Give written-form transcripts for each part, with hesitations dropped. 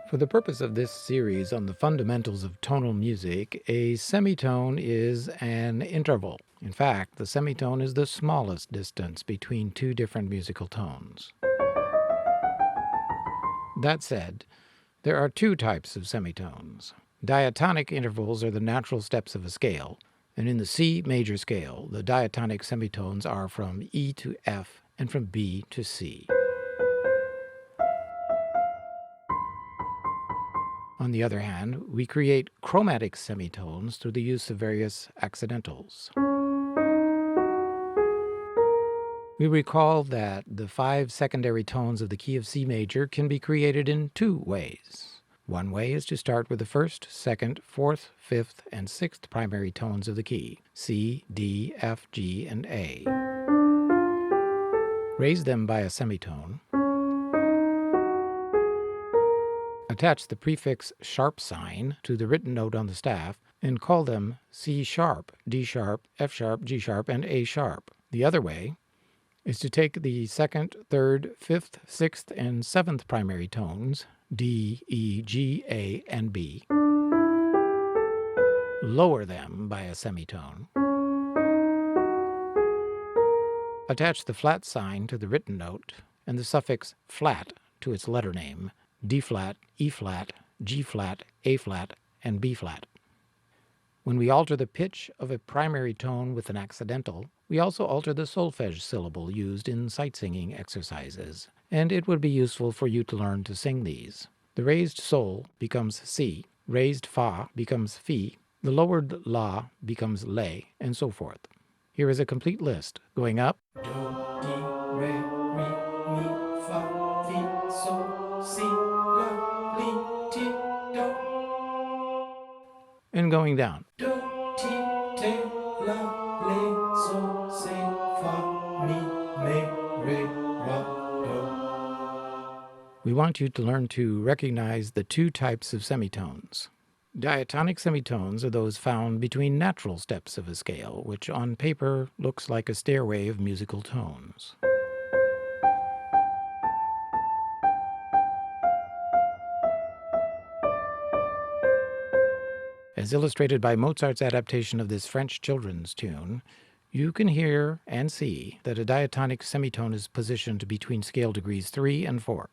For the purpose of this series on the fundamentals of tonal music, a semitone is an interval. In fact, the semitone is the smallest distance between two different musical tones. That said, there are two types of semitones. Diatonic intervals are the natural steps of a scale, and in the C major scale, the diatonic semitones are from E to F and from B to C. On the other hand, we create chromatic semitones through the use of various accidentals. We recall that the 5 secondary tones of the key of C major can be created in 2 ways. One way is to start with the 1st, 2nd, 4th, 5th, and 6th primary tones of the key, C, D, F, G, and A. Raise them by a semitone. Attach the prefix sharp sign to the written note on the staff and call them C sharp, D sharp, F sharp, G sharp, and A sharp. The other way is to take the 2nd, 3rd, 5th, 6th, and 7th primary tones, D, E, G, A, and B, lower them by a semitone, attach the flat sign to the written note and the suffix flat to its letter name, D flat, E flat, G flat, A flat, and B flat. When we alter the pitch of a primary tone with an accidental, we also alter the solfège syllable used in sight singing exercises, and it would be useful for you to learn to sing these. The raised sol becomes si, raised fa becomes fi, the lowered la becomes lay, and so forth. Here is a complete list, going up: do, di, re, mi, fa, fi, sol, si, la, li, ti, do, and going down: do, ti, te, la, le, sol, se, fa, mi, me, re, la, do. We want you to learn to recognize the 2 types of semitones. Diatonic semitones are those found between natural steps of a scale, which on paper looks like a stairway of musical tones. As illustrated by Mozart's adaptation of this French children's tune, you can hear and see that a diatonic semitone is positioned between scale degrees 3 and 4.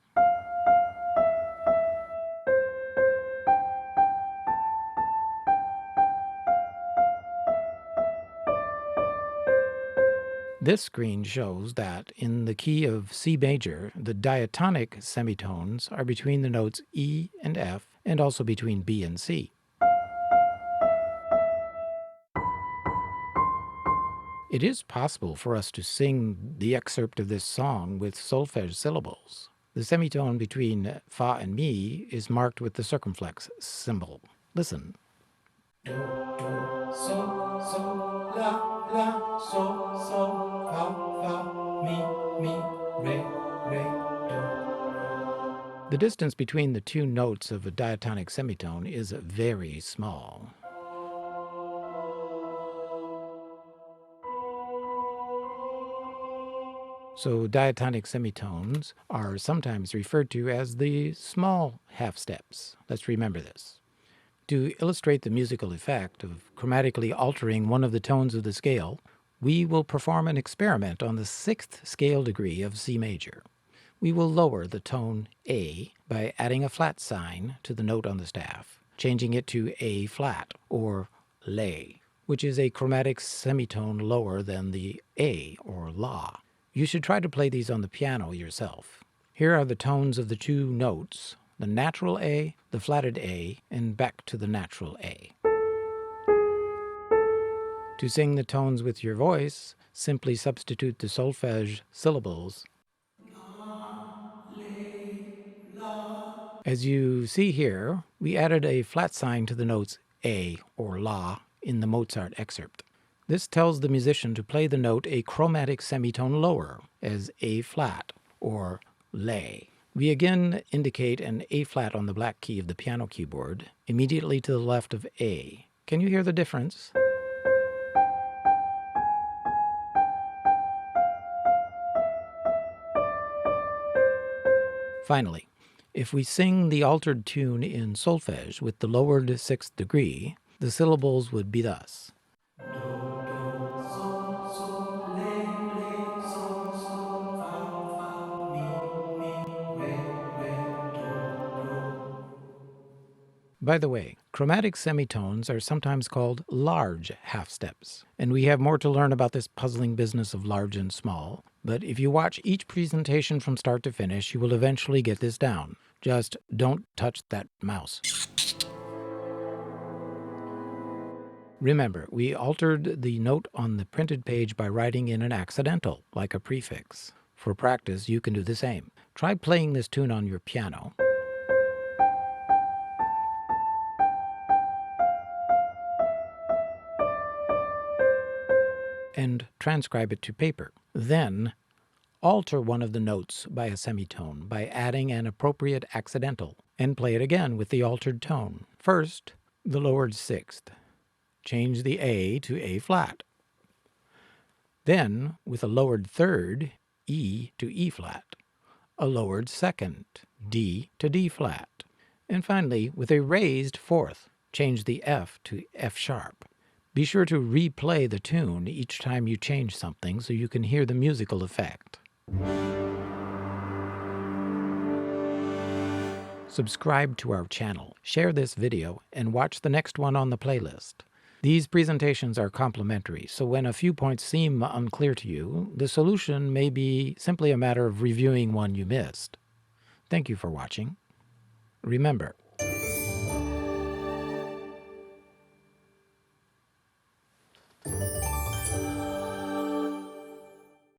This screen shows that in the key of C major, the diatonic semitones are between the notes E and F, and also between B and C. It is possible for us to sing the excerpt of this song with solfège syllables. The semitone between fa and mi is marked with the circumflex symbol. Listen. Do, do, sol, sol, la, la, sol, sol, fa, fa, mi, re, do. The distance between the 2 notes of a diatonic semitone is very small. So diatonic semitones are sometimes referred to as the small half steps. Let's remember this. To illustrate the musical effect of chromatically altering one of the tones of the scale, we will perform an experiment on the 6th scale degree of C major. We will lower the tone A by adding a flat sign to the note on the staff, changing it to A flat, or lay, which is a chromatic semitone lower than the A, or la. You should try to play these on the piano yourself. Here are the tones of the 2 notes: the natural A, the flatted A, and back to the natural A. To sing the tones with your voice, simply substitute the solfège syllables. La, le, la. As you see here, we added a flat sign to the notes A or La in the Mozart excerpt. This tells the musician to play the note a chromatic semitone lower, as A flat or lay. We again indicate an A flat on the black key of the piano keyboard, immediately to the left of A. Can you hear the difference? Finally, If we sing the altered tune in solfège with the lowered sixth degree, the syllables would be thus. By the way, chromatic semitones are sometimes called large half steps, and we have more to learn about this puzzling business of large and small. But if you watch each presentation from start to finish, you will eventually get this down. Just don't touch that mouse. Remember, we altered the note on the printed page by writing in an accidental, like a prefix. For practice, you can do the same. Try playing this tune on your piano. And transcribe it to paper. Then, alter one of the notes by a semitone by adding an appropriate accidental, and play it again with the altered tone. First, the lowered sixth. Change the A to A flat. Then, with a lowered third, E to E flat. A lowered second, D to D flat. And finally, with a raised fourth, change the F to F sharp. Be sure to replay the tune each time you change something so you can hear the musical effect. Subscribe to our channel, share this video, and watch the next one on the playlist. These presentations are complementary, so when a few points seem unclear to you, the solution may be simply a matter of reviewing one you missed. Thank you for watching. Remember,